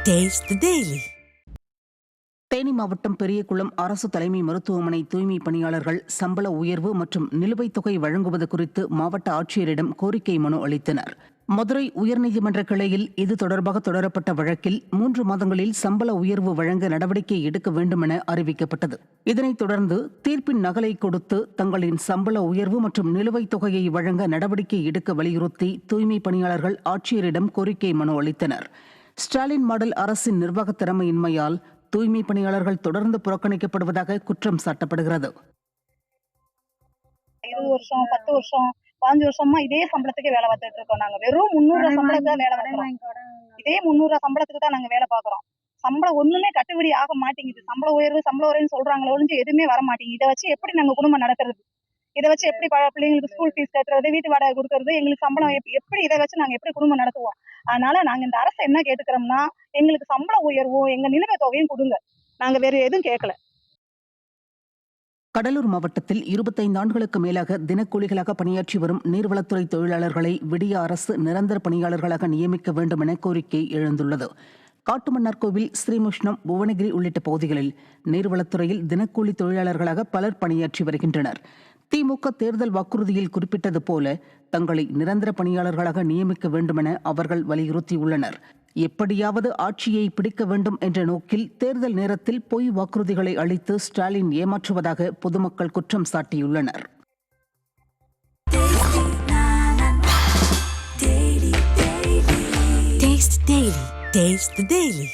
Taste the Daily. Theni மாவட்டம் பெரியகுளம் அரசு தலைமை மருத்துவமனை தூய்மை பணியாளர்கள் சம்பள உயர்வு மற்றும் நிலுவைத் தொகை வழங்குவது குறித்து மாவட்ட ஆட்சியரிடம் கோரிக்கை மனு அளித்தனர். மதுரை உயர்நீதிமன்ற கிளையில் இது தொடர்பாக தொடரப்பட்ட வழக்கில் 3 மாதங்களில் சம்பள உயர்வு வழங்க நடவடிக்கை எடுக்க வேண்டும் என அறிவிக்கப்பட்டது. இதனைத் தொடர்ந்து தீர்ப்பின் நகலை கொடுத்து தங்களின் சம்பள உயர்வு மற்றும் நிலுவைத் தொகையை வழங்க நடவடிக்கை எடுக்க வலியுறுத்தி தூய்மை பணியாளர்கள் ஆட்சியரிடம் கோரிக்கை மனு அளித்தனர். ஸ்டாலின் மாடல் அரசின் நிர்வாக திறமையின்மையால் தூய்மை பணியாளர்கள் தொடர்ந்து புறக்கணிக்கப்படுவதாக குற்றம் சாட்டப்படுகிறது. 20 வருஷம் 10 வருஷம் 15 வருஷமா இதே சம்பளத்துக்கு வேலை பார்த்துட்டு இருக்கோம். நாங்க வெறும் 300 சம்பளத்துக்கு வேலை பார்க்கிறோம். இதே 300 சம்பளத்துக்கு தான் நாங்க வேலை பார்க்கிறோம். சம்பளம் ஒண்ணுமே கட்டுப்படி ஆக மாட்டேங்குது. சம்பள உயர்வுன்னு சொல்றாங்களே ஒழிஞ்சு எதுவுமே வர மாட்டேங்குது. இதை வச்சு எப்படி நாங்க குடும்பம் நடத்துறது? இதை வச்சு எப்படி பிள்ளைங்களுக்கு ஸ்கூல் ஃபீஸ் கட்டுறது, வீட்டு வாடகை கொடுக்கறது, எங்களுக்கு சம்பளம் எப்படி இதை வச்சு நாங்க எப்படி குடும்பம் நடத்துவோம்? அதனால நாங்க இந்த அரசு என்ன கேட்டுக்கிறோம்னா, எங்களுக்கு சம்பள உயர்வும் எங்க நிலுவைத் தொகையும் கொடுங்க. நாங்க வேற எதுவும் கேட்கல. கடலூர் மாவட்டத்தில் 25 ஆண்டுகளுக்கு மேலாக தினக்கூலிகளாக பணியாற்றி வரும் நீர்வளத்துறை தொழிலாளர்களை விடிய அரசு நிரந்தர பணியாளர்களாக நியமிக்க வேண்டும் என கோரிக்கை எழுந்துள்ளது. காட்டுமன்னார்கோவில், ஸ்ரீமுஷ்ணம், புவனகிரி உள்ளிட்ட பகுதிகளில் நீர்வளத்துறையில் தினக்கூலி தொழிலாளர்களாக பலர் பணியாற்றி வருகின்றனர். திமுக தேர்தல் வாக்குறுதியில் குறிப்பிட்டது போல தங்களை நிரந்தர பணியாளர்களாக நியமிக்க வேண்டுமென அவர்கள் வலியுறுத்தியுள்ளனர். எப்படியாவது ஆட்சியை பிடிக்க வேண்டும் என்ற நோக்கில் தேர்தல் நேரத்தில் பொய் வாக்குறுதிகளை அளித்து ஸ்டாலின் ஏமாற்றுவதாக பொதுமக்கள் குற்றம் சாட்டியுள்ளனர். Taste the Daily.